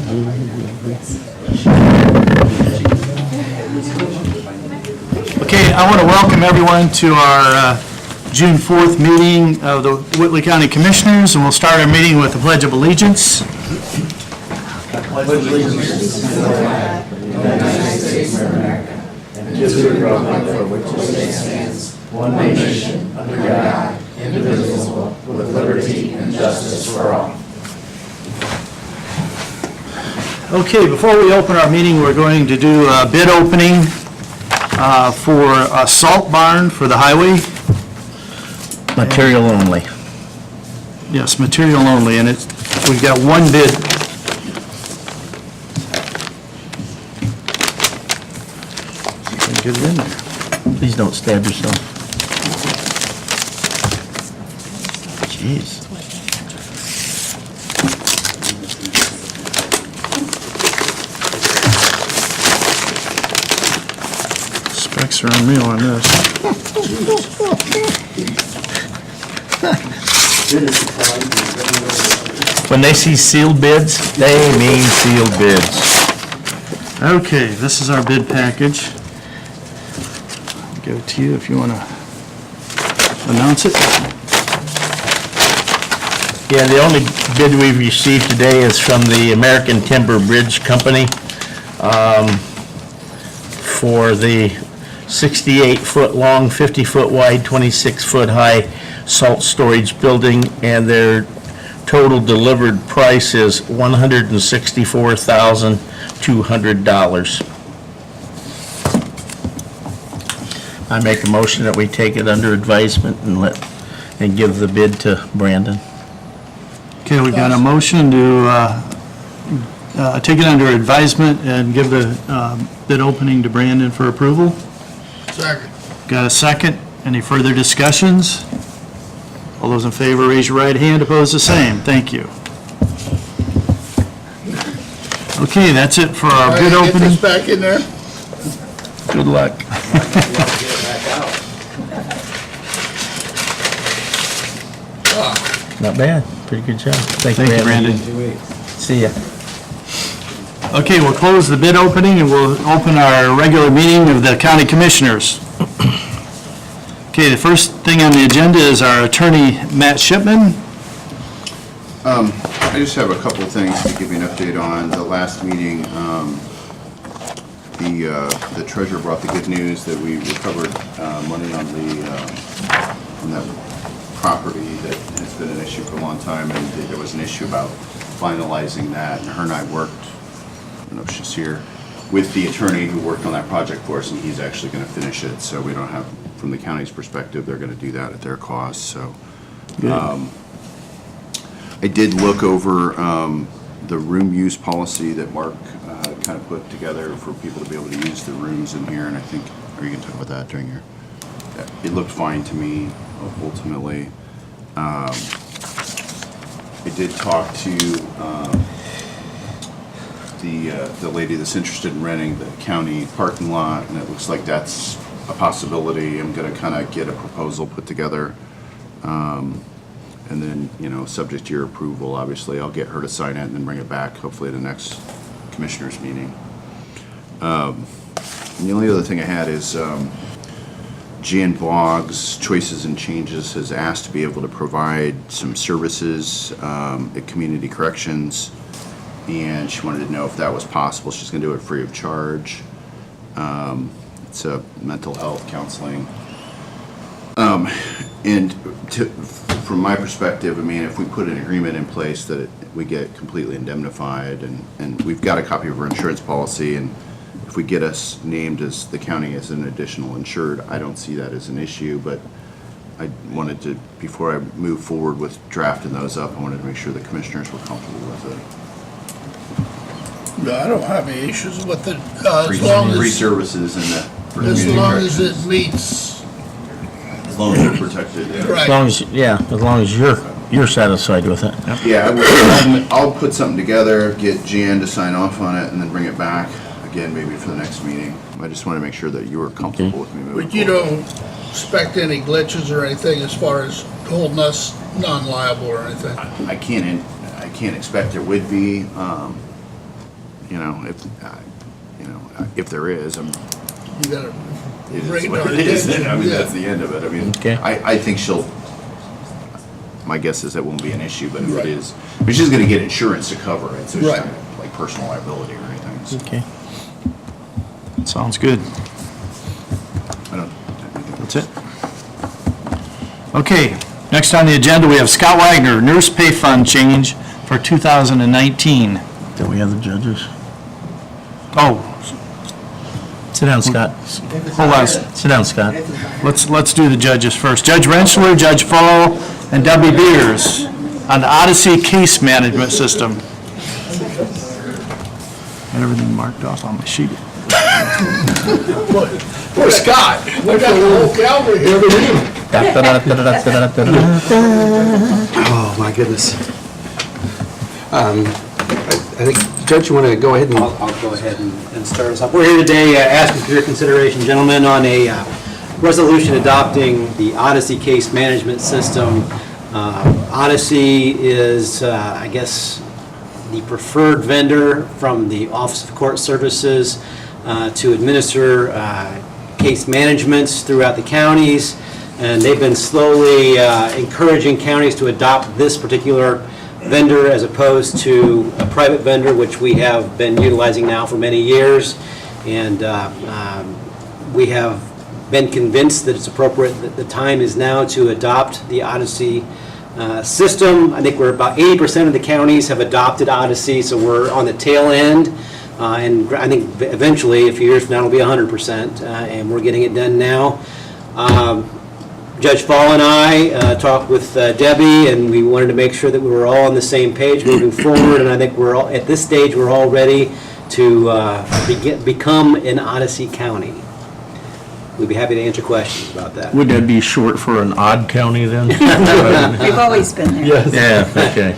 Okay, I want to welcome everyone to our June 4th meeting of the Whitley County Commissioners, and we'll start our meeting with the Pledge of Allegiance. I pledge allegiance to the flag of the United States of America and to the republic for which it stands, one nation, under God, indivisible, with liberty and justice for all. Okay, before we open our meeting, we're going to do a bid opening for a salt barn for the highway. Material only. Yes, material only, and we've got one bid. Get it in there. Please don't stab yourself. Jeez. Specs are unreal on this. When they see sealed bids, they mean sealed bids. Okay, this is our bid package. Give it to you if you want to announce it. Yeah, the only bid we've received today is from the American Timber Bridge Company for the 68-foot long, 50-foot wide, 26-foot high salt storage building, and their total delivered price is $164,200. I make a motion that we take it under advisement and give the bid to Brandon. Okay, we got a motion to take it under advisement and give the bid opening to Brandon for approval. Second. Got a second? Any further discussions? All those in favor, raise your right hand. Opposed, the same. Thank you. Okay, that's it for our bid Get opening. this back in there. Good luck. Not bad. Pretty good job. Thank you, Brandon. See ya. Okay, we'll close the bid opening and we'll open our regular meeting of the county commissioners. Okay, the first thing on the agenda is our attorney, Matt Shipman. I just have a couple of things to give you an update on. The last meeting, the treasurer brought the good news that we recovered money on that property that has been an issue for a long time, and there was an issue about finalizing that, and her and I worked, I don't know if she's here, with the attorney who worked on that project for us, and he's actually going to finish it, so we don't have, from the county's perspective, they're going to do that at their cost, so. I did look over the room use policy that Mark kind of put together for people to be able to use the rooms in here, and I think, are you going to talk about that during your, it looked fine to me, ultimately. I did talk to the lady that's interested in renting the county parking lot, and it looks like that's a possibility. I'm going to kind of get a proposal put together. And then, subject to your approval, obviously, I'll get her to sign it and then bring it back, hopefully at the next commissioners meeting. And the only other thing I had is Jan Boggs, Choices and Changes, has asked to be able to provide some services at community corrections, and she wanted to know if that was possible. She's going to do it free of charge. It's a mental health counseling. From my perspective, I mean, if we put an agreement in place that we get completely indemnified, and we've got a copy of our insurance policy, and if we get us named as the county as an additional insured, I don't see that as an issue, but I wanted to, before I move forward with drafting those up, I wanted to make sure the commissioners were comfortable with it. No, I don't have any issues with it, as long Free as, services and that. for as community long as corrections. it meets, As long as we're protected. Yeah. As right. long as, as long as you're satisfied with it. Yeah, I'll put something together, get Jan to sign off on it, and then bring it back, again, maybe for the next meeting. I just want to make sure that you were comfortable with me moving But you forward. don't expect any glitches or anything as far as holding us non-liable or anything? I can't expect there would be. if there is, You gotta it bring is it what to our it is. attention. I mean, Yeah. that's the end of it. I mean, Okay. I think my guess is that won't be an issue, but if Right. it is, I mean, she's gonna get insurance to cover it, so it's Right. not like personal liability or anything. So Okay. Sounds good. I don't, That's it. Okay, next on the agenda, we have Scott Wagner, nurse pay fund change for 2019. Do we have the judges? Oh, Sit down, Scott. hold on. Sit down, Scott. Let's do the judges first. Judge Rentschler, Judge Fahl, and Debbie Beers on the Odyssey case management system. Got everything marked off on my sheet. Poor Scott, we got the whole cavalry here. Oh, my goodness. I think, Judge, you want to go ahead and... I'll go ahead and start us off. We're here today asking for your consideration, gentlemen, on a resolution adopting the Odyssey case management system. Odyssey is, I guess, the preferred vendor from the Office of Court Services to administer case managements throughout the counties. And they've been slowly encouraging counties to adopt this particular vendor as opposed to a private vendor, which we have been utilizing now for many years. And we have been convinced that it's appropriate, that the time is now to adopt the Odyssey system. I think we're about 80% of the counties have adopted Odyssey, so we're on the tail end. And I think eventually, a few years from now, it'll be 100%, and we're getting it done now. Judge Fahl and I talked with Debbie, and we wanted to make sure that we were all on the same page moving forward, and I think we're all, at this stage, we're all ready to become an Odyssey county. We'd be happy to answer questions about that. Would that be short for an odd county then? We've always been there. Yeah, okay.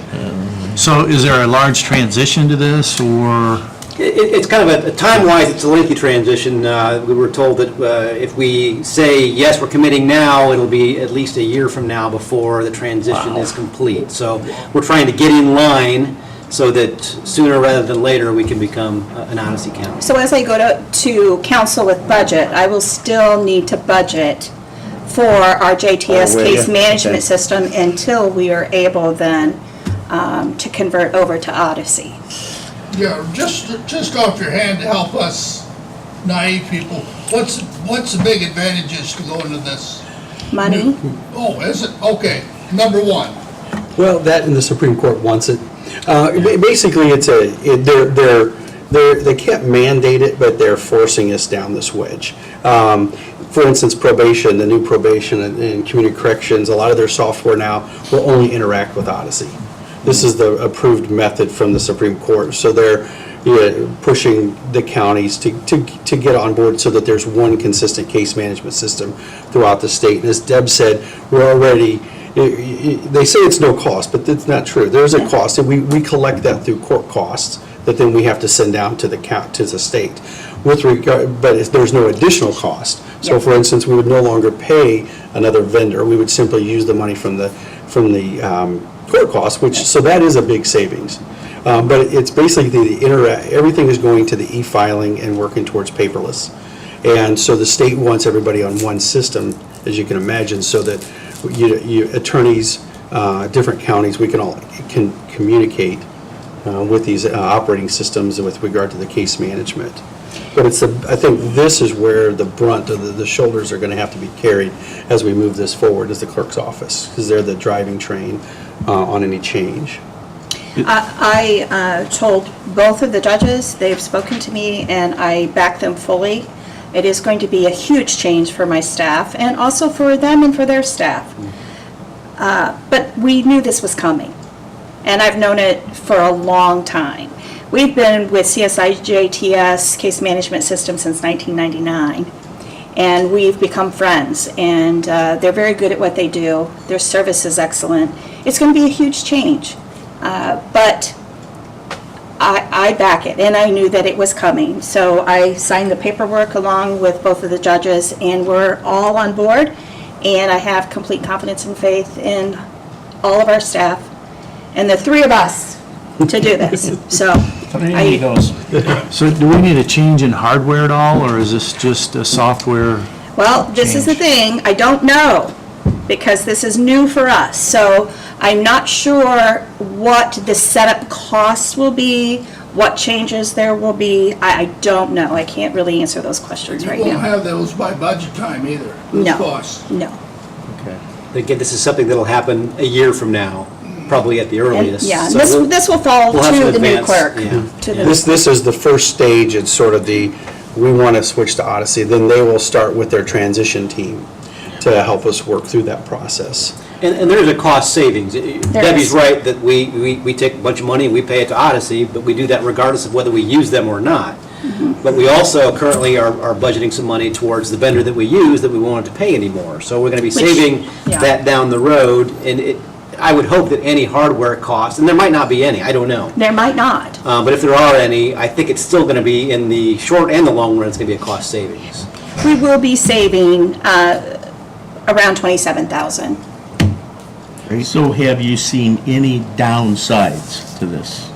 So is there a large transition to this, or? It's kind of a time-wise, it's a lengthy transition. We were told that if we say, yes, we're committing now, it'll be at least a year from now before the transition is complete. So we're trying to get in line so that sooner rather than later, we can become an Odyssey county. So as I go to council with budget, I will still need to budget for our JTS will case ya? management Okay. system until we are able then to convert over to Odyssey. Yeah, just off your hand to help us naive people, what's the big advantages to going to this? Money? Oh, is it? Okay, number one. Well, that and the Supreme Court wants it. Basically, it's they can't mandate it, but they're forcing us down this wedge. For instance, probation, the new probation and community corrections, a lot of their software now will only interact with Odyssey. This is the approved method from the Supreme Court, so they're pushing the counties to get on board so that there's one consistent case management system throughout the state. And as Deb said, we're already, they say it's no cost, but that's not true. There's a cost, and we collect that through court costs that then we have to send down to the state. With regard, but there's no additional cost. So for instance, we would no longer pay another vendor. We would simply use the money from the court costs, so that is a big savings. But it's basically everything is going to the e-filing and working towards paperless. And so the state wants everybody on one system, as you can imagine, so that attorneys, different counties, we can communicate with these operating systems with regard to the case management. But I think this is where the brunt of the shoulders are going to have to be carried as we move this forward, is the clerk's office, because they're the driving train on any change. I told both of the judges, they've spoken to me, and I back them fully. It is going to be a huge change for my staff, and also for them and for their staff. But we knew this was coming, and I've known it for a long time. We've been with CSI JTS Case Management System since 1999, and we've become friends, and they're very good at what they do. Their service is excellent. It's going to be a huge change, but I back it, and I knew that it was coming. So I signed the paperwork along with both of the judges, and we're all on board, and I have complete confidence and faith in all of our staff and the three of us to do this. So There he goes. So do we need a change in hardware at all, or is this just a software? Well, this is the thing, I don't know, because this is new for us. So I'm not sure what the setup costs will be, what changes there will be. I don't know. I can't really answer those questions right You won't now. have those by budget time either, those No. costs. No. Again, this is something that'll happen a year from now, probably at the And, earliest. yeah, So this, we'll- this will fall we'll have to some the new advance, clerk. yeah. To the- This is the first stage, it's sort of we want to switch to Odyssey, then they will start with their transition team to help us work through that process. And there's a cost savings. Debbie's is. right that we take a bunch of money and we pay it to Odyssey, but we do that regardless of whether we use them or not. Mm-hmm. But we also currently are budgeting some money towards the vendor that we use that we won't have to pay anymore. So we're going to be saving yeah. that down the road. And I would hope that any hardware costs, and there might not be any, I don't know. There might not. But if there are any, I think it's still going to be, in the short and the long run, it's going to be a cost savings. We will be saving around $27,000. So have you seen any downsides to this?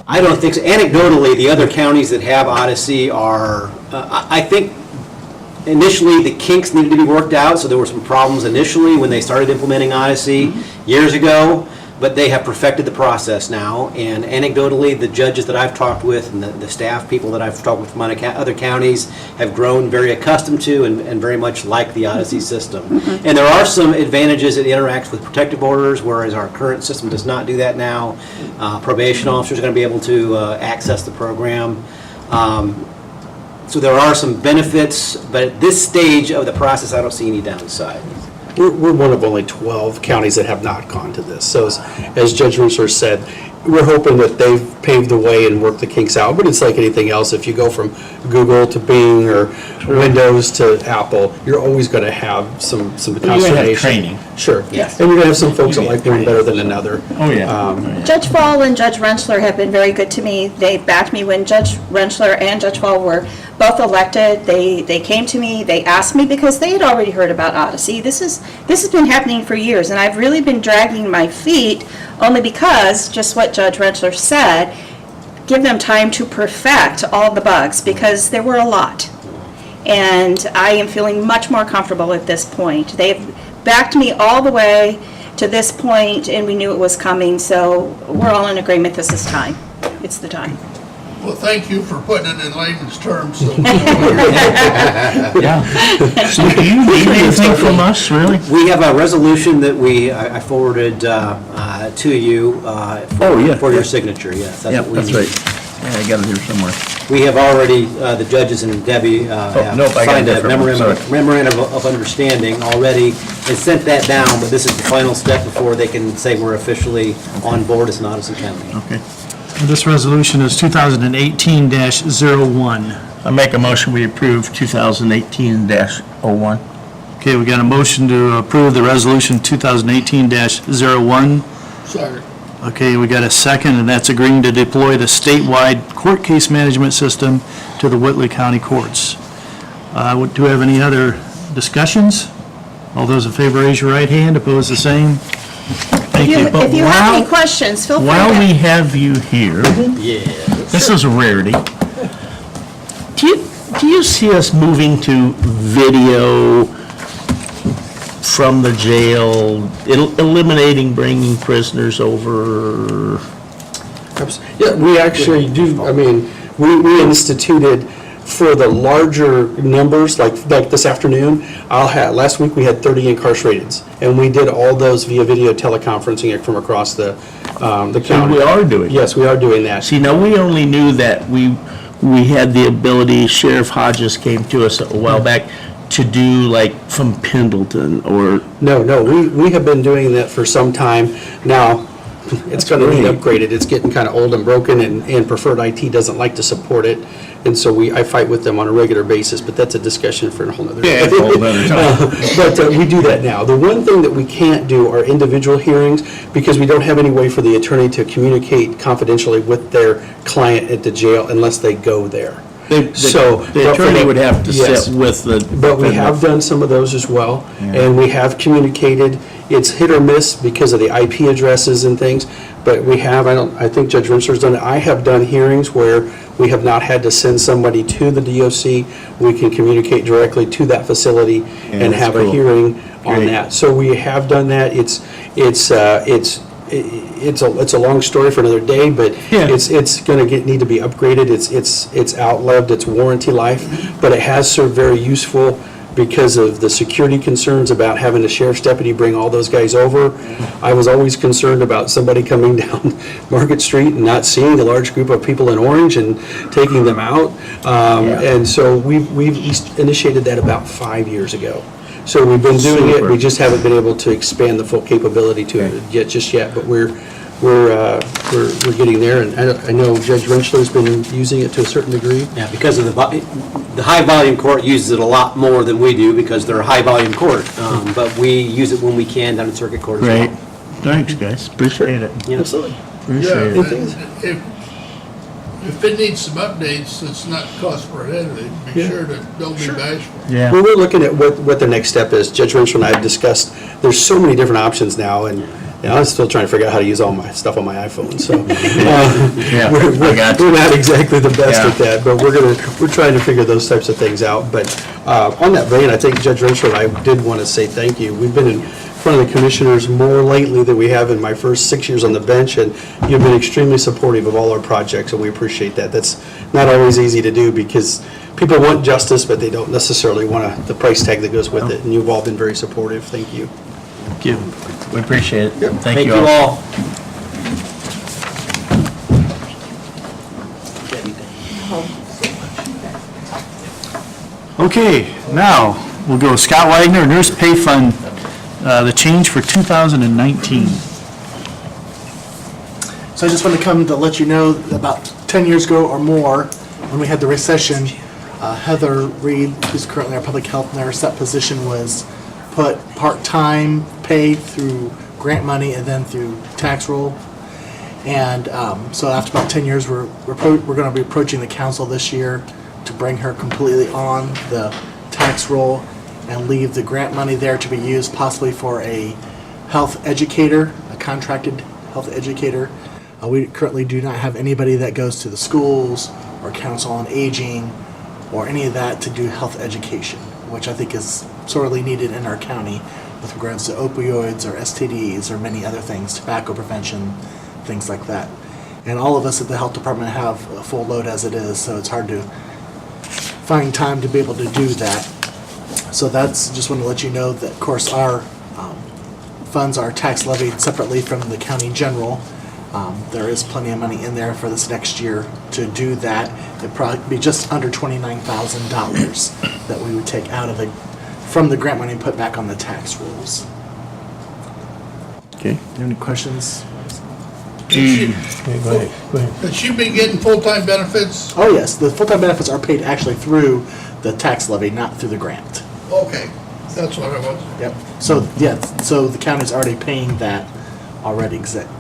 I don't think so. Anecdotally, the other counties that have Odyssey are, I think initially the kinks needed to be worked out, so there were some problems initially when they started implementing Odyssey years ago, but they have perfected the process now, and anecdotally, the judges that I've talked with and the staff people that I've talked with from other counties have grown very accustomed to and very much like the Odyssey system. And there are some advantages. It interacts with protective orders, whereas our current system does not do that now. Probation officers are going to be able to access the program. So there are some benefits, but at this stage of the process, I don't see any downside. We're one of only 12 counties that have not gone to this. So as Judge Rentschler said, we're hoping that they've paved the way and worked the kinks out, but it's like anything else. If you go from Google to Bing or Windows to Apple, you're always going to have some You're gonna have consternation. training. Sure. Yes. And you're going to have some folks that like one better than another. Oh, yeah. Judge Fahl and Judge Rentschler have been very good to me. They backed me when Judge Rentschler and Judge Fahl were both elected. They came to me, they asked me because they had already heard about Odyssey. This has been happening for years, and I've really been dragging my feet only because, just what Judge Rentschler said, give them time to perfect all the bugs, because there were a lot. And I am feeling much more comfortable at this point. They've backed me all the way to this point, and we knew it was coming, so we're all in agreement this is time. It's the time. Well, thank you for putting it in layman's terms, so. Yeah. So do you need anything from us, really? We have a resolution that I forwarded to you for your signature, yes. Yeah, what we that's need. right. Yeah, I got it here somewhere. We have already, the judges and Debbie have nope, I got signed a a different one, sorry. memorandum of understanding already and sent that down, but this is the final step before they can say we're officially on board as an Odyssey County. Okay. This resolution is 2018-01. I make a motion, we approve 2018-01. Okay, we got a motion to approve the resolution 2018-01. Sorry. Okay, we got a second, and that's agreeing to deploy the statewide court case management system to the Whitley County courts. Do we have any other discussions? All those in favor, raise your right hand. Opposed, the same. Thank you. But If you have any while- questions, feel free While we to. have you here, Yeah. this is a rarity. Do you see us moving to video from the jail, eliminating bringing prisoners over? Yeah, we actually do, I mean, we instituted for the larger numbers, like this afternoon, last week we had 30 incarcerateds, and we did all those via video teleconferencing it from across the So county. we are doing it. Yes, we are doing that. See, now, we only knew that we had the ability, Sheriff Hodges came to us a while back, to do like from Pendleton or, No, we have been doing that for some time. Now, it's going to be great. upgraded. It's getting kind of old and broken, and Preferred IT doesn't like to support it. And so I fight with them on a regular basis, but that's a discussion for a whole nother day. a whole other time. But we do that now. The one thing that we can't do are individual hearings, because we don't have any way for the attorney to communicate confidentially with their client at the jail unless they go there. So. The attorney would have to Yes. sit with the. But we have done some of those as well, and we have communicated. It's hit or miss because of the IP addresses and things, but we have, I think Judge Rentschler's done it. I have done hearings where we have not had to send somebody to the DOC. We can communicate directly to that facility and that's have a cool. hearing on Great. that. So we have done that. It's a long story for another day, but Yeah. it's going to need to be upgraded. It's outlived its warranty life, but it has served very useful because of the security concerns about having a sheriff's deputy bring all those guys over. I was always concerned about somebody coming down Market Street and not seeing a large group of people in orange and taking them out. And so we've initiated that about 5 years ago. So we've been doing it, we just haven't been able to expand the full capability to it yet, but we're getting there, and I know Judge Rentschler's been using it to a certain degree. Yeah, because of the high-volume court uses it a lot more than we do because they're a high-volume court. But we use it when we can down at circuit court as well. Great. Thanks, guys. Appreciate it. Yeah. Absolutely. Appreciate it. Yeah, if it needs some updates, it's not cost prohibitive, be sure to, don't be bashful. Yeah. Well, we're looking at what the next step is. Judge Rentschler and I have discussed, there's so many different options now, and I'm still trying to figure out how to use all my stuff on my iPhone, so. Yeah, We're I got you. we're not exactly the best at Yeah. that, but we're trying to figure those types of things out. But on that vein, I think Judge Rentschler and I did want to say thank you. We've been in front of the commissioners more lately than we have in my first 6 years on the bench, and you've been extremely supportive of all our projects, and we appreciate that. That's not always easy to do because people want justice, but they don't necessarily want the price tag that goes with it, and you've all been very supportive. Thank you. Thank you. We appreciate it. Yep. Thank you all. Okay, now, we'll go Scott Wagner, Nurse Pay Fund, the change for 2019. So I just want to come to let you know, about 10 years ago or more, when we had the recession, Heather Reed, who's currently our public health nurse, that position was put part-time, paid through grant money and then through tax roll. And so after about 10 years, we're going to be approaching the council this year to bring her completely on the tax roll and leave the grant money there to be used possibly for a health educator, a contracted health educator. We currently do not have anybody that goes to the schools or council on aging or any of that to do health education, which I think is sorely needed in our county with regards to opioids or STDs or many other things, tobacco prevention, things like that. And all of us at the health department have a full load as it is, so it's hard to find time to be able to do that. So that's, just want to let you know that, of course, our funds are tax levied separately from the county general. There is plenty of money in there for this next year to do that. It'd probably be just under $29,000 that we would take out of from the grant money and put back on the tax rolls. Okay. Do you have any questions? Has she been getting full-time benefits? Oh, yes, the full-time benefits are paid actually through the tax levy, not through the grant. Okay, that's what I was. Yep. So, yeah, so the county's already paying that already exempt.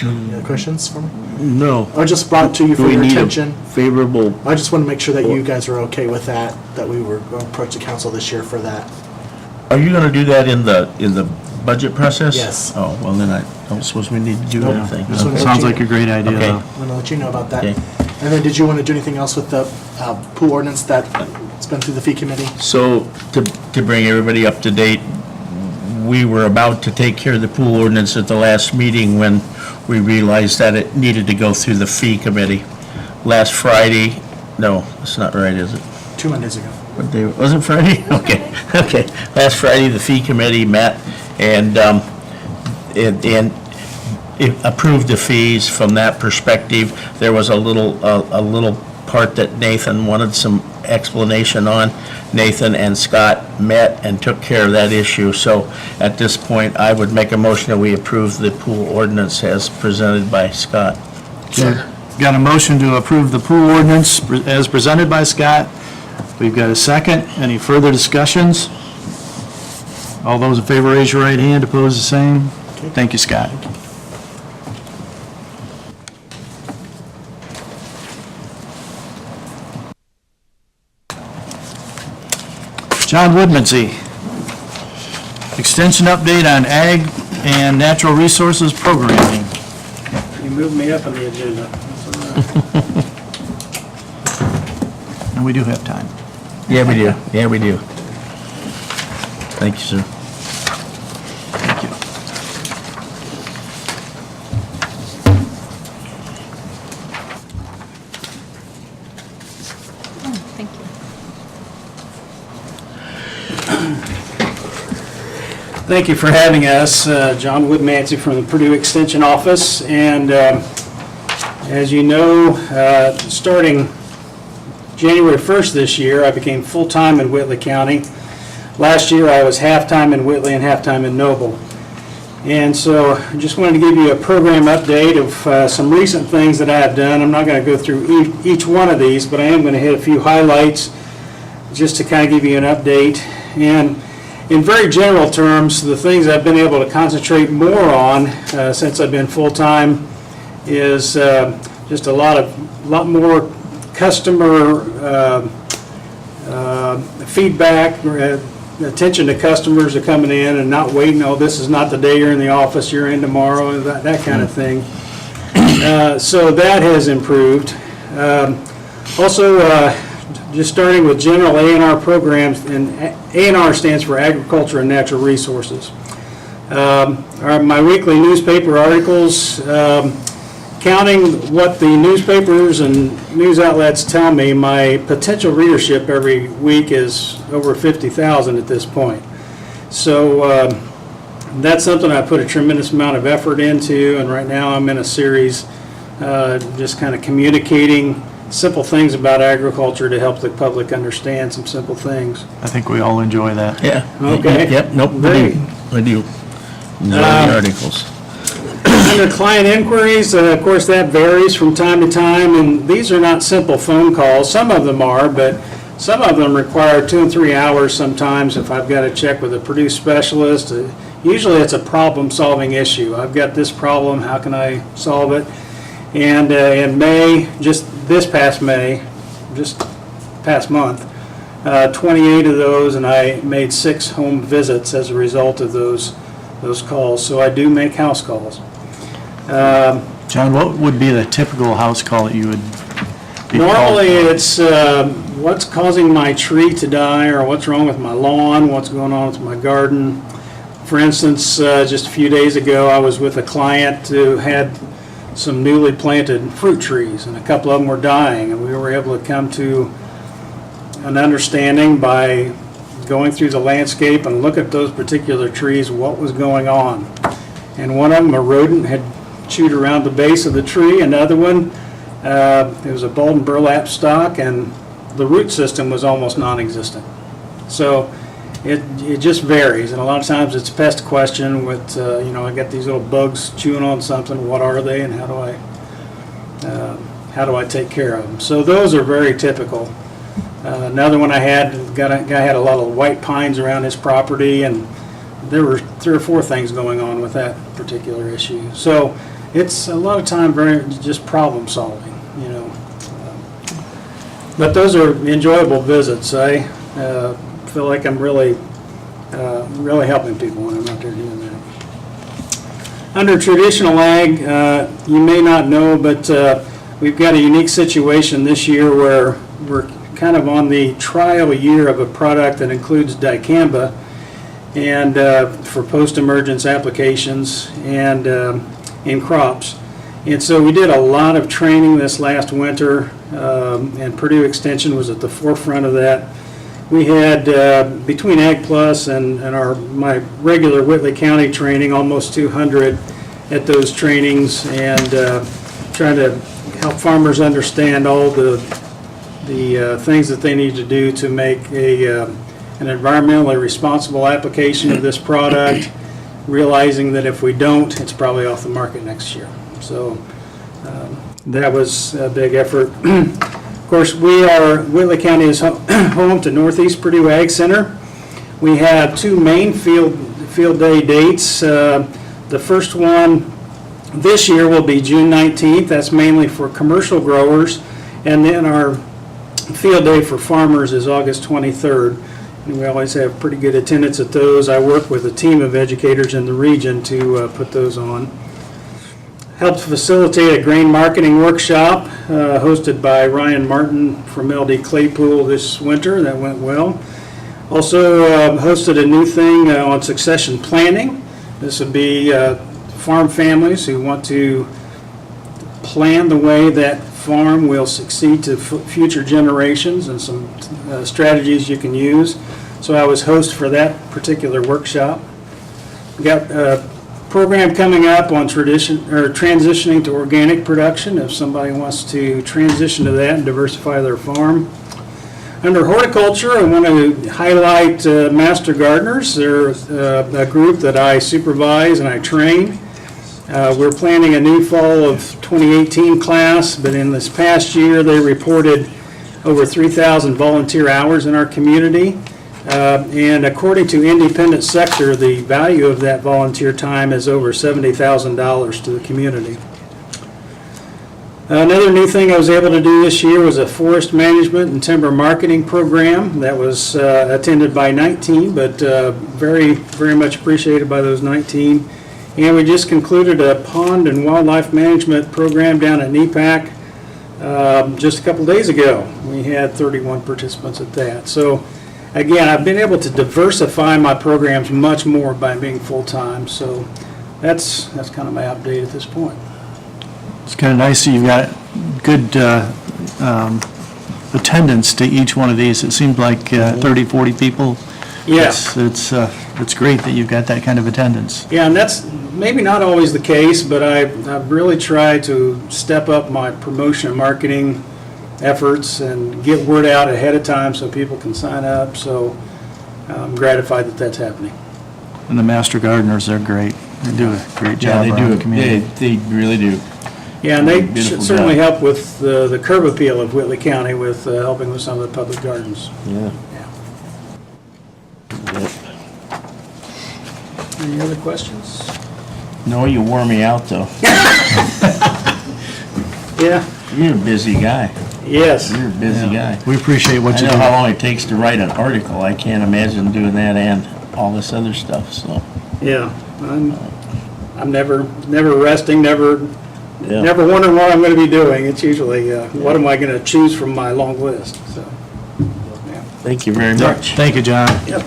Any other questions for me? No. I just brought it to you Do for we your need a attention. favorable, I just want to make sure that you guys are okay with that we were going to approach the council this year for that. are you gonna do that in the budget process? Yes. Oh, well, then I don't suppose we need to do Nope. anything. Just wanna let Sounds you- like a great idea, Okay. though. I'm going to let you know about that. Okay. And then did you want to do anything else with the pool ordinance that's been through the fee committee? So, to bring everybody up to date, we were about to take care of the pool ordinance at the last meeting when we realized that it needed to go through the fee committee. Last Friday, no, it's not right, is it? 2 Mondays ago. What day, wasn't Friday? Okay, okay. Last Friday, the fee committee met and it approved the fees from that perspective. There was a little part that Nathan wanted some explanation on. Nathan and Scott met and took care of that issue. So at this point, I would make a motion that we approve the pool ordinance as presented by Scott. Got a motion to approve the pool ordinance as presented by Scott. We've got a second. Any further discussions? All those in favor, raise your right hand. Opposed, the same. Thank you, Scott. John Woodmansee. Extension update on ag and natural resources programming. You moved me up on the agenda. And we do have time. Yeah, we do. Yeah, we do. Thank you, sir. Thank you. Thank you. Thank you for having us. John Woodmansee from the Purdue Extension Office. And as you know, starting January 1st this year, I became full-time in Whitley County. Last year, I was half-time in Whitley and half-time in Noble. And so I just wanted to give you a program update of some recent things that I have done. I'm not going to go through each one of these, but I am going to hit a few highlights just to kind of give you an update. And in very general terms, the things I've been able to concentrate more on since I've been full-time is just a lot more customer feedback, attention to customers are coming in and not waiting, oh, this is not the day you're in the office, you're in tomorrow, that kind of thing. So that has improved. Also, just starting with general A&R programs, and A&R stands for Agriculture and Natural Resources. My weekly newspaper articles, counting what the newspapers and news outlets tell me, my potential readership every week is over 50,000 at this point. So that's something I put a tremendous amount of effort into, and right now I'm in a series just kind of communicating simple things about agriculture to help the public understand some simple things. I think we all enjoy that. Yeah. Okay. Yep, nope, Great. I do. Enjoy the articles. Under client inquiries, of course, that varies from time to time, and these are not simple phone calls. Some of them are, but some of them require 2 and 3 hours sometimes if I've got to check with a Purdue specialist. Usually it's a problem-solving issue. I've got this problem, how can I solve it? And in May, just this past May, just past month, 28 of those, and I made 6 home visits as a result of those calls. So I do make house calls. John, what would be the typical house call that you would be called Normally, for? it's what's causing my tree to die, or what's wrong with my lawn, what's going on with my garden. For instance, just a few days ago, I was with a client who had some newly planted fruit trees, and a couple of them were dying, and we were able to come to an understanding by going through the landscape and look at those particular trees, what was going on. And one of them, a rodent, had chewed around the base of the tree. Another one, it was a bulb and burlap stock, and the root system was almost non-existent. So it just varies, and a lot of times it's a pest question with, I got these little bugs chewing on something, what are they, and how do I take care of them? So those are very typical. Another one I had, guy had a lot of white pines around his property, and there were 3 or 4 things going on with that particular issue. So it's a lot of time very just problem solving, But those are enjoyable visits. I feel like I'm really helping people when I'm out there doing that. Under traditional ag, you may not know, but we've got a unique situation this year where we're kind of on the trial year of a product that includes dicamba, and for post-emergence applications and in crops. And so we did a lot of training this last winter, and Purdue Extension was at the forefront of that. We had, between Ag Plus and my regular Whitley County training, almost 200 at those trainings, and trying to help farmers understand all the things that they need to do to make an environmentally responsible application of this product, realizing that if we don't, it's probably off the market next year. So that was a big effort. Of course, Whitley County is home to Northeast Purdue Ag Center. We have 2 main field day dates. The first one this year will be June 19th. That's mainly for commercial growers. And then our field day for farmers is August 23rd. and we always have pretty good attendance at those. I work with a team of educators in the region to put those on. Helped facilitate a grain marketing workshop hosted by Ryan Martin from LD Claypool this winter. That went well. Also hosted a new thing on succession planning. This would be farm families who want to plan the way that farm will succeed to future generations and some strategies you can use. So I was host for that particular workshop. We got a program coming up on transitioning to organic production if somebody wants to transition to that and diversify their farm. Under horticulture, I want to highlight Master Gardeners. They're a group that I supervise and I train. We're planning a new fall of 2018 class, but in this past year, they reported over 3,000 volunteer hours in our community. And according to Independent Sector, the value of that volunteer time is over $70,000 to the community. Another new thing I was able to do this year was a forest management and timber marketing program that was attended by 19, but very, very much appreciated by those 19. And we just concluded a pond and wildlife management program down at NEPAC just a couple days ago. We had 31 participants at that. So again, I've been able to diversify my programs much more by being full-time. So that's kind of my update at this point. It's kind of nice that you've got good attendance to each one of these. It seems like 30, 40 people. Yes. It's great that you've got that kind of attendance. Yeah, and that's maybe not always the case, but I've really tried to step up my promotion and marketing efforts and get word out ahead of time so people can sign up. So I'm gratified that that's happening. And the Master Gardeners, they're great. They do a great Yeah, job they around do. the community. They really do. Yeah, and they Beautiful certainly job. help with the curb appeal of Whitley County with helping with some of the public gardens. Yeah. Any other questions? No, you wore me out, though. Yeah. You're a busy guy. Yes. You're a busy guy. We appreciate what I you know do. how long it takes to write an article. I can't imagine doing that and all this other stuff, so. Yeah. I'm never resting, never Yeah. wondering what I'm going to be doing. It's usually, what am I going to choose from my long list? So, yeah. Thank you very Yeah, much. Thank you, John. Yep.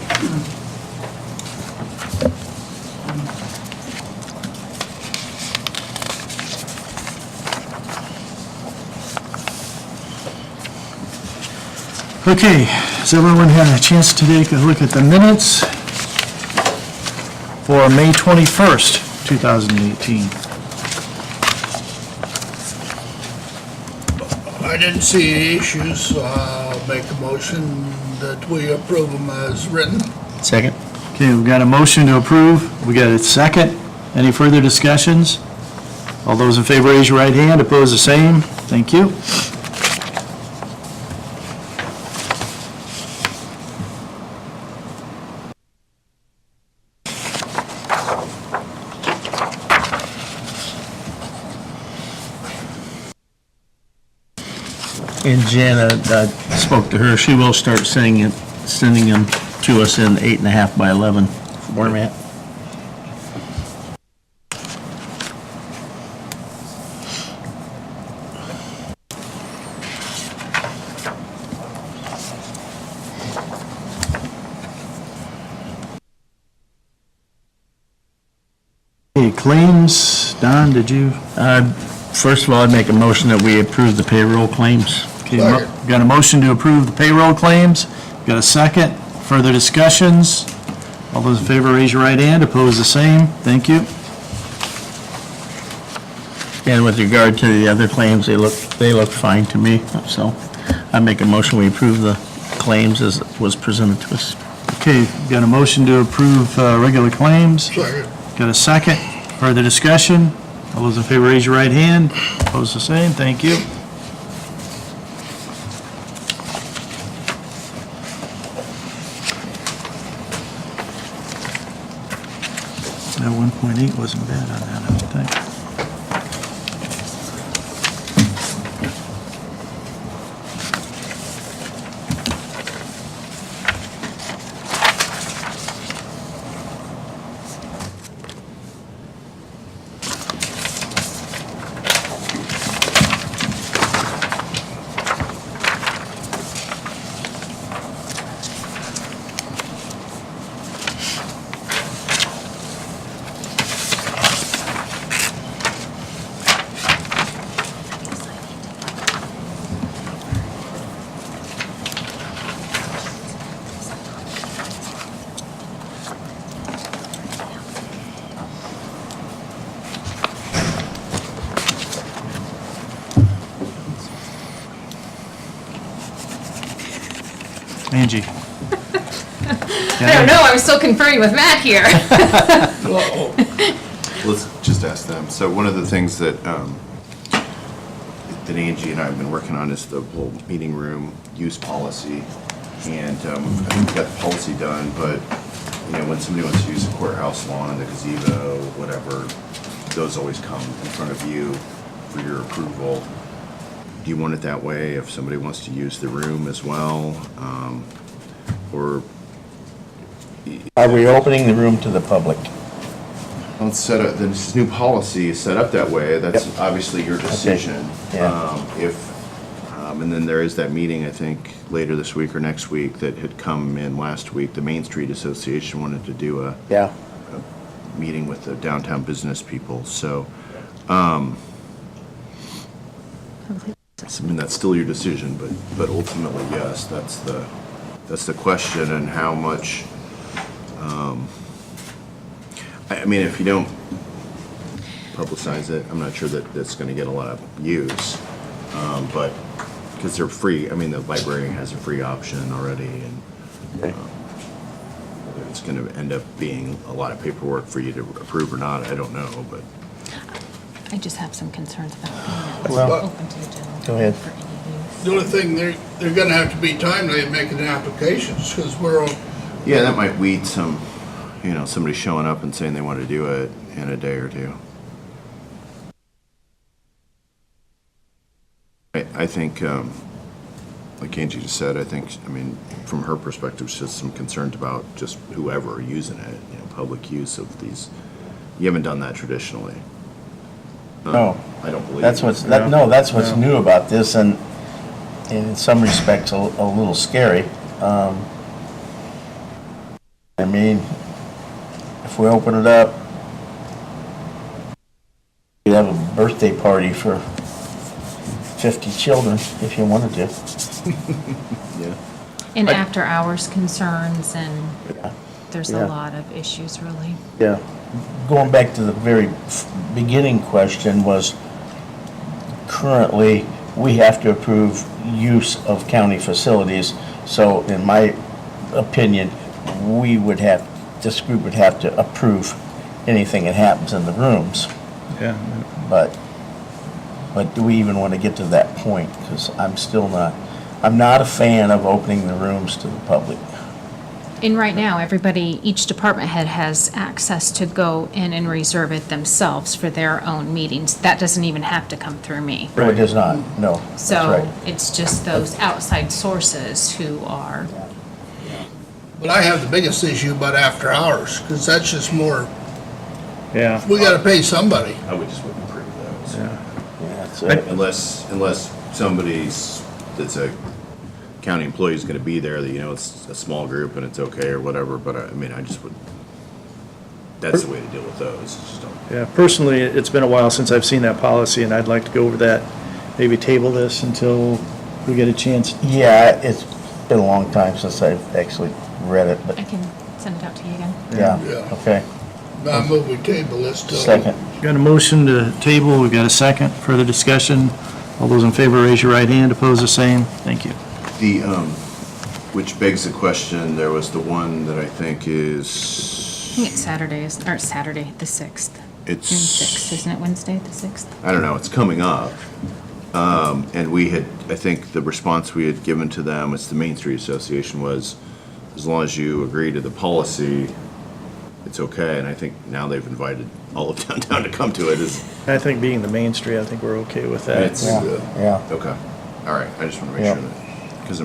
Okay, has everyone had a chance to take a look at the minutes for May 21st, 2018? I didn't see any issues, so I'll make a motion that we approve them as written. Second? Okay, we've got a motion to approve. We got a second. Any further discussions? All those in favor, raise your right hand. Opposed, the same. Thank you. And Jana, I spoke to her, she will start sending them to us in 8.5 by 11 format. Okay, claims. Don, did you? First of all, I'd make a motion that we approve the payroll claims. Okay, got a motion to approve the payroll claims. Got a second. Further discussions? All those in favor, raise your right hand. Opposed, the same. Thank you. And with regard to the other claims, they look fine to me, so I make a motion we approve the claims as was presented to us. Okay, got a motion to approve regular claims. Second. Got a second. Further discussion? All those in favor, raise your right hand. Opposed, the same. Thank you. That 1.8 wasn't bad on that, I don't think. Angie? I don't know, I'm still conferring with Matt here. Let's just ask them. So one of the things that that Angie and I have been working on is the whole meeting room use policy. And I think we got the policy done, but, you know, when somebody wants to use the courthouse lawn, the gazebo, whatever, those always come in front of you for your approval. Do you want it that way if somebody wants to use the room as well? Or Are we opening the room to the public? let's set up, this new policy is set up that way, that's obviously your decision. Yeah. And then there is that meeting, I think, later this week or next week that had come in last week. The Main Street Association wanted to do a Yeah. meeting with the downtown business people, so, I mean, that's still your decision, but ultimately, yes, that's the question, and how much, I mean, if you don't publicize it, I'm not sure that it's gonna get a lot of use, but, because they're free, I mean, the library has a free option already, and whether it's gonna end up being a lot of paperwork for you to approve or not, I don't know, but. I just have some concerns about being Well, open to the general. go ahead. for any use. The only thing, they're gonna have to be timely in making the applications, because we're on, Yeah, that might weed some, you know, somebody showing up and saying they want to do it in a day or two. I think, like Angie just said, I mean, from her perspective, she's just some concerns about just whoever using it, you know, public use of these. You haven't done that traditionally. No. I don't believe. That's what's, that's what's new about this, and in some respects, a little scary. I mean, if we open it up, you'd have a birthday party for 50 children if you wanted to. Yeah. And after-hours concerns, and Yeah. there's Yeah. a lot of issues, really. Yeah. Going back to the very beginning question was, currently, we have to approve use of county facilities. So in my opinion, we would have, this group would have to approve anything that happens in the rooms. Yeah. But do we even want to get to that point? Because I'm not a fan of opening the rooms to the public. And right now, everybody, each department head has access to go in and reserve it themselves for their own meetings. That doesn't even have to come through me. No, it does not, no. That's So right. it's just those outside sources who are, but I have the biggest issue about after hours, because that's just more, Yeah. we gotta pay somebody. I would just wouldn't approve those. Yeah, it's, Unless somebody's, that's a county employee is gonna be there, that, you know, it's a small group and it's okay or whatever, but I mean, I just would, that's the way to deal with those, just don't. Yeah, personally, it's been a while since I've seen that policy, and I'd like to go over that, maybe table this until we get a chance. Yeah, it's been a long time since I've actually read it, but I can send it out to you again. yeah, Yeah. okay. Now I move we table this till. Second. Got a motion to table, we've got a second, further discussion. All those in favor, raise your right hand, opposed, the same. Thank you. The, which begs the question, there was the one that I think is, I think it's Saturday, or Saturday, the 6th. June 6th, isn't it Wednesday, the 6th? I don't know, it's coming up. And we had, I think the response we had given to them, it's the Main Street Association, was, as long as you agree to the policy, it's okay. And I think now they've invited all of downtown to come to it. I think being the Main Street, I think we're okay with that. It's, Yeah. okay, all right, I just want to make Yeah. sure that, because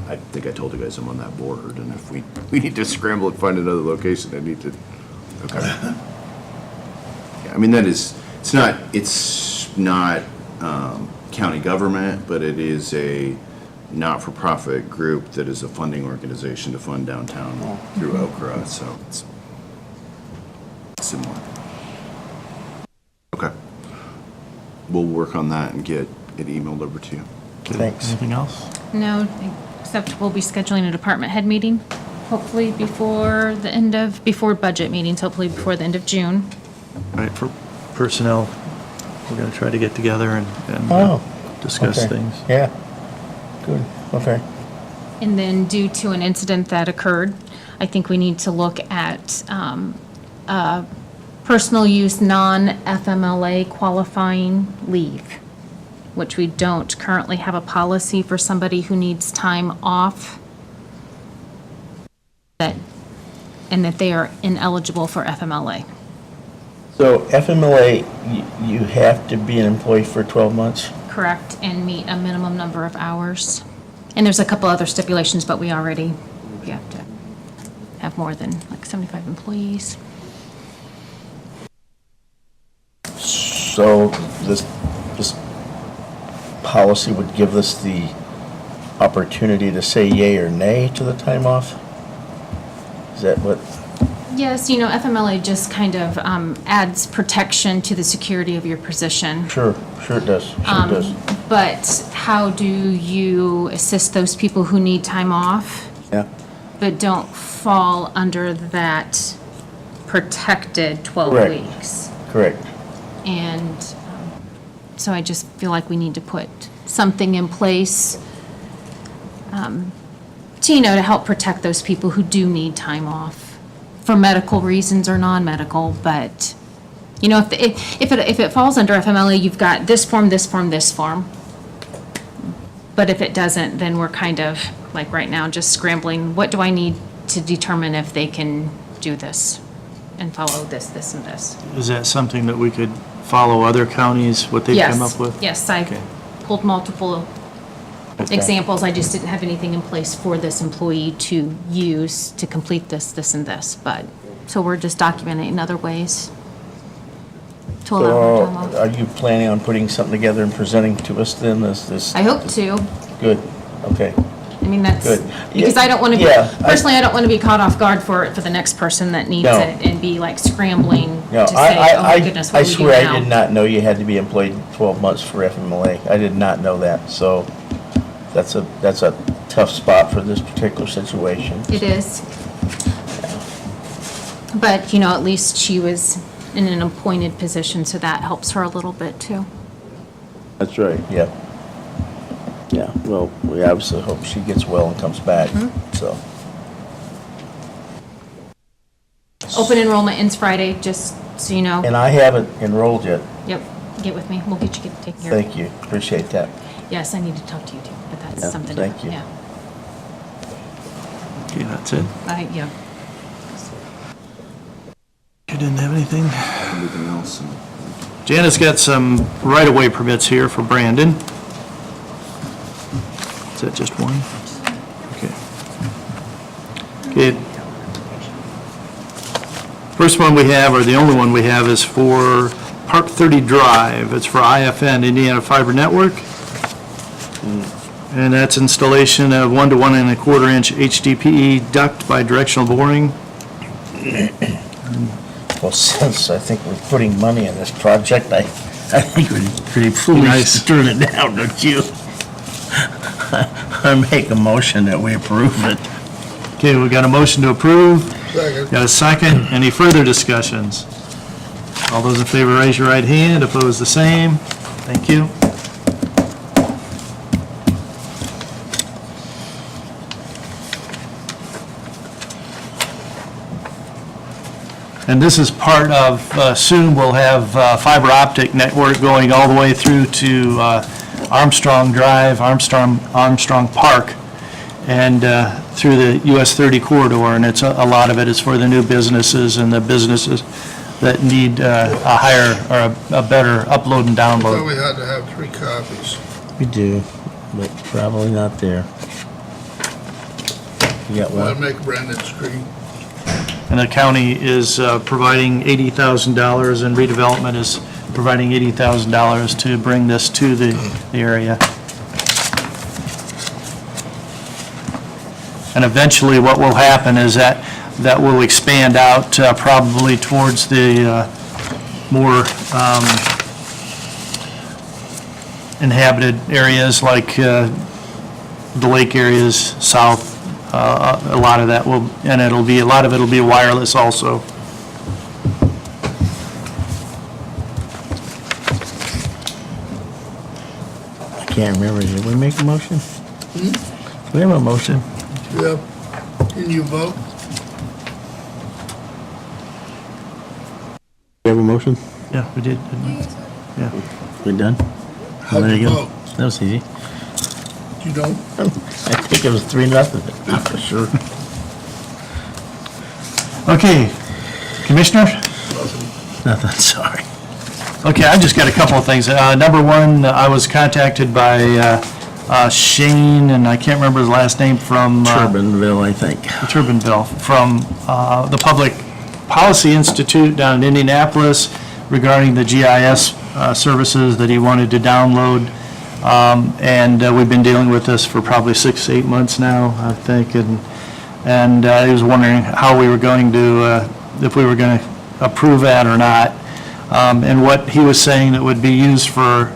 I think I told you guys I'm on that board, and if we need to scramble and find another location, I need to, okay. Yeah, I mean, that is, it's not county government, but it is a not-for-profit group that is a funding organization to fund downtown through Okra, so it's similar. Okay. We'll work on that and get it emailed over to you. Thanks. Anything else? No, except we'll be scheduling a department head meeting, hopefully before budget meetings, hopefully before the end of June. Right, for personnel, we're gonna try to get together and Oh, discuss okay. things. Yeah, good, okay. And then due to an incident that occurred, I think we need to look at personal use non-FMLA qualifying leave, which we don't currently have a policy for somebody who needs time off and that they are ineligible for FMLA. So FMLA, you have to be an employee for 12 months? Correct, and meet a minimum number of hours. And there's a couple other stipulations, but we have to have more than like 75 employees. So this policy would give us the opportunity to say yay or nay to the time off? Is that what? Yes, FMLA just kind of adds protection to the security of your position. Sure it does, sure it does. But how do you assist those people who need time off, Yeah, but don't fall under that protected 12 Correct. weeks? correct. And so I just feel like we need to put something in place to help protect those people who do need time off for medical reasons or non-medical. But, if it falls under FMLA, you've got this form, this form, this form. But if it doesn't, then we're kind of, like right now, just scrambling. What do I need to determine if they can do this and follow this, this, and this? Is that something that we could follow other counties, what they've come up with? Yes, I Okay. pulled multiple examples. I just didn't have anything in place for this employee to use to complete this, this, and this. But, so we're just documenting in other ways to allow So her time off. are you planning on putting something together and presenting to us then, this? I hope to. Good, okay. I mean, that's, Good. because I don't want to be, Yeah, personally, I don't want to be caught off guard for the next person that needs No. it and be like scrambling No, to say, oh my goodness, I what do we do swear now? I did not know you had to be employed 12 months for FMLA. I did not know that, so that's a tough spot for this particular situation. It is. But, at least she was in an appointed position, so that helps her a little bit too. That's right, yeah. Yeah, well, we obviously hope she gets well and comes back, so. Open enrollment ends Friday, just so you know. And I haven't enrolled yet. Yep, get with me. We'll get you taken care of. Thank you, appreciate that. Yes, I need to talk to you too, but that's Yeah, something. thank you. Yeah, Okay, that's it. yeah. You didn't have anything? Anything else? Janet's got some right-of-way permits here for Brandon. Is that just one? Okay. Okay. First one we have, or the only one we have, is for Park 30 Drive. It's for IFN, Indiana Fiber Network. And that's installation of 1 to 1 1/4 inch HDPE duct bi-directional boring. Well, since I think we're putting money in this project, I think we're pretty foolish Nice. to turn it down, don't you? I make a motion that we approve it. Okay, we got a motion to approve. Second. Got a second. Any further discussions? All those in favor, raise your right hand. Opposed, the same. Thank you. And this is part of, soon we'll have fiber optic network going all the way through to Armstrong Drive, Armstrong Park, and through the US 30 corridor, and it's a lot of it is for the new businesses and the businesses that need a higher or a better upload and So download. we had to have 3 copies. We do, but probably not there. You got Want to one? make Brandon screen. And the county is providing $80,000, and redevelopment is providing $80,000 to bring this to the area. And eventually, what will happen is that will expand out probably towards the more inhabited areas like the lake areas south. A lot of that will, and a lot of it will be wireless also. I can't remember, did we make a motion? We have a motion. Yep. Can you vote? You have a motion? Yeah, we did, didn't we? Yeah. We done? How'd There you you go. vote? That was easy. You don't? I think it was 3-0, not for sure. Okay, Commissioner? Nothing, sorry. Okay, I just got a couple of things. Number one, I was contacted by Shane, and I can't remember his last name, from Turbinville, I think. Turbinville, from the Public Policy Institute down in Indianapolis regarding the GIS services that he wanted to download. And we've been dealing with this for probably 6-8 months now, I think, and he was wondering how we were going to, if we were going to approve that or not. And what he was saying that would be used for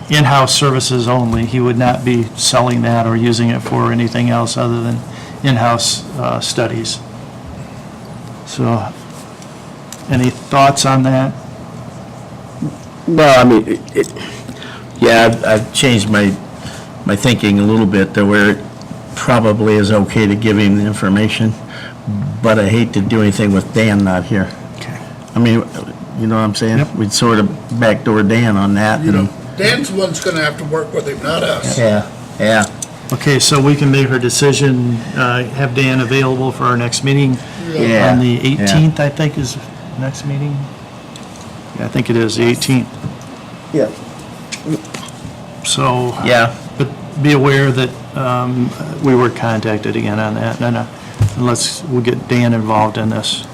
in-house services only. He would not be selling that or using it for anything else other than in-house studies. So, any thoughts on that? Well, I mean, yeah, I've changed my thinking a little bit to where it probably is okay to give him the information, but I hate to do anything with Dan not here. Okay. I mean, you know what I'm saying? Yep. We'd sort of backdoor Dan on that. You and- know, Dan's the one's gonna have to work with him, not us. Yeah, yeah. Okay, so we can make our decision, have Dan available for our next meeting Yeah, on the yeah. 18th, I think is next meeting? Yeah, I think it is, the 18th. Yeah. So. Yeah, But be aware that we were contacted again on that, and we'll get Dan involved in this.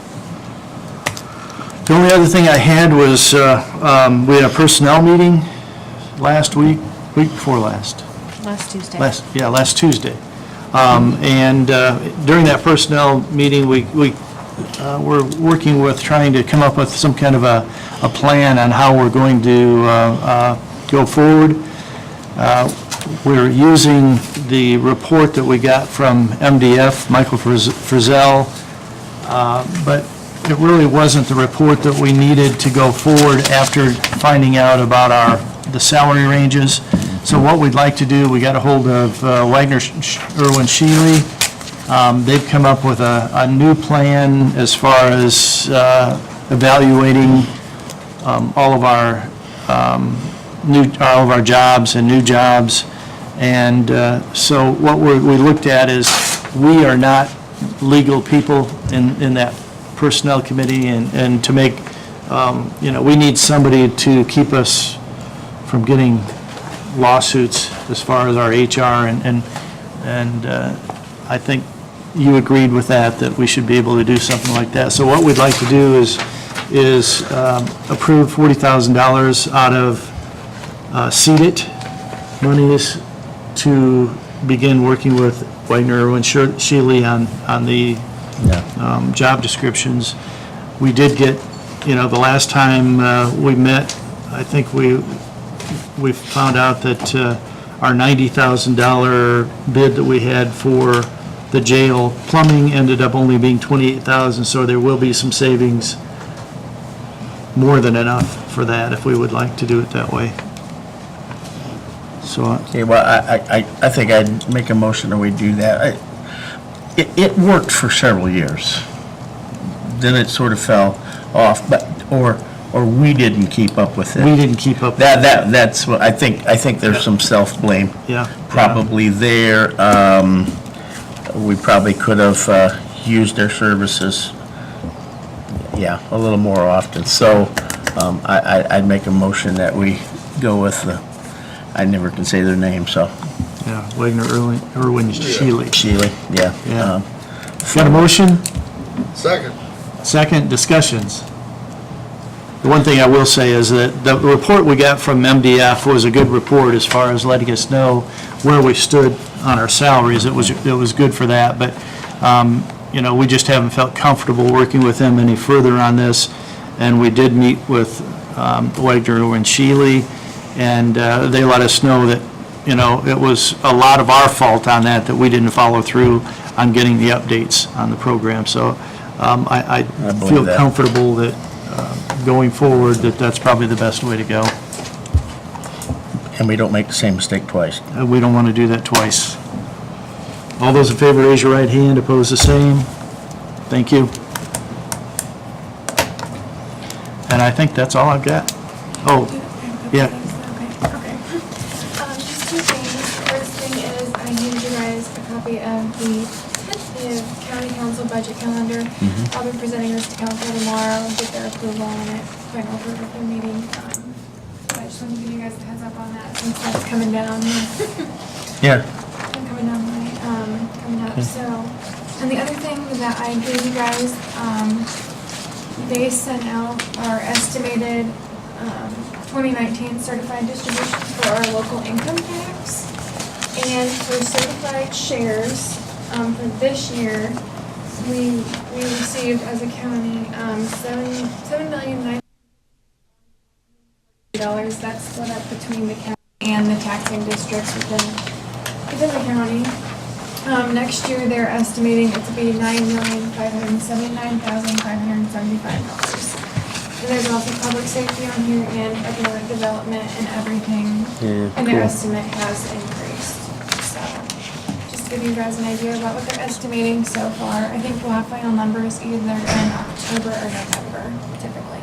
The only other thing I had was, we had a personnel meeting last week before last. Last Tuesday. Last Tuesday. And during that personnel meeting, we were working with trying to come up with some kind of a plan on how we're going to go forward. We're using the report that we got from MDF, Michael Frizzell, but it really wasn't the report that we needed to go forward after finding out about the salary ranges. So what we'd like to do, we got a hold of Wagner, Irwin, Shealy. They've come up with a new plan as far as evaluating all of our jobs and new jobs. And so what we looked at is, we are not legal people in that personnel committee, and to make, we need somebody to keep us from getting lawsuits as far as our HR, and I think you agreed with that we should be able to do something like that. So what we'd like to do is approve $40,000 out of CEDIT monies to begin working with Wagner, Irwin, Shealy on the job descriptions. We did get, the last time we met, I think we found out that our $90,000 bid that we had for the jail plumbing ended up only being $28,000, so there will be some savings, more than enough for that if we would like to do it that way. So, okay, well, I think I'd make a motion that we do that. It worked for several years. Then it sort of fell off, but, or we didn't keep up with it. we didn't keep up. That's what, I think there's some self-blame Yeah. probably there. We probably could have used their services, a little more often. So I'd make a motion that we go with I never can say their name, so. Yeah, Wagner, Irwin, Shealy. Shealy, yeah. Yeah. Got a motion? Second. Second, discussions. The one thing I will say is that the report we got from MDF was a good report as far as letting us know where we stood on our salaries. It was good for that, but, we just haven't felt comfortable working with them any further on this. And we did meet with Wagner and Shealy, and they let us know that, it was a lot of our fault on that we didn't follow through on getting the updates on the program. So I believe feel that. comfortable that going forward, that's probably the best way to go. And we don't make the same mistake twice. We don't want to do that twice. All those in favor, raise your right hand. Opposed, the same. Thank you. And I think that's all I've got. Oh, yeah. Okay. Just two things. First thing is I handed you guys a copy of the tentative county council budget calendar. I'll be presenting this to council tomorrow, get their approval on it, final approval for the meeting. I just wanted to give you guys a heads up on that since that's coming down. Yeah. Coming down the way, coming up, so. And the other thing that I gave you guys, they sent out our estimated 2019 certified distributions for our local income tax. And for certified shares, for this year, we received as a county, $7,900,000. That's split up between the county and the taxing districts within the county. Next year, they're estimating it to be $9,579,575. And there's also public safety on here and economic development and everything. And their estimate has increased. So, just to give you guys an idea about what they're estimating so far. I think we'll have final numbers either in October or November, typically.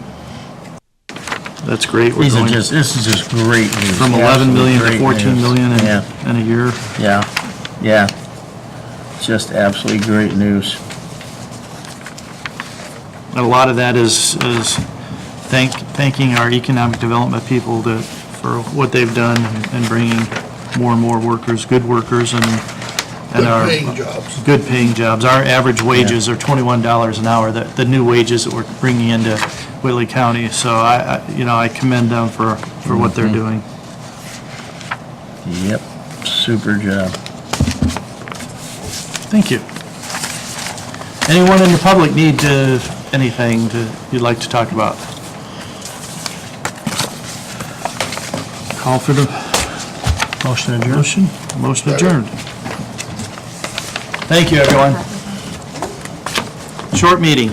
That's great. We're This going is just great news. from 11 million to Absolutely 14 great million news. in a year. Yeah, yeah. Just absolutely great news. And a lot of that is thanking our economic development people for what they've done in bringing more and more workers, good workers, and our Good paying jobs. good paying jobs. Our average wages are $21 an hour, the new wages that we're bringing into Whitley County. So I commend them for what they're doing. Yep, super job. Thank you. Anyone in the public need anything you'd like to talk about? Call for the motion adjourned. Motion adjourned. Thank you, everyone. Short meeting.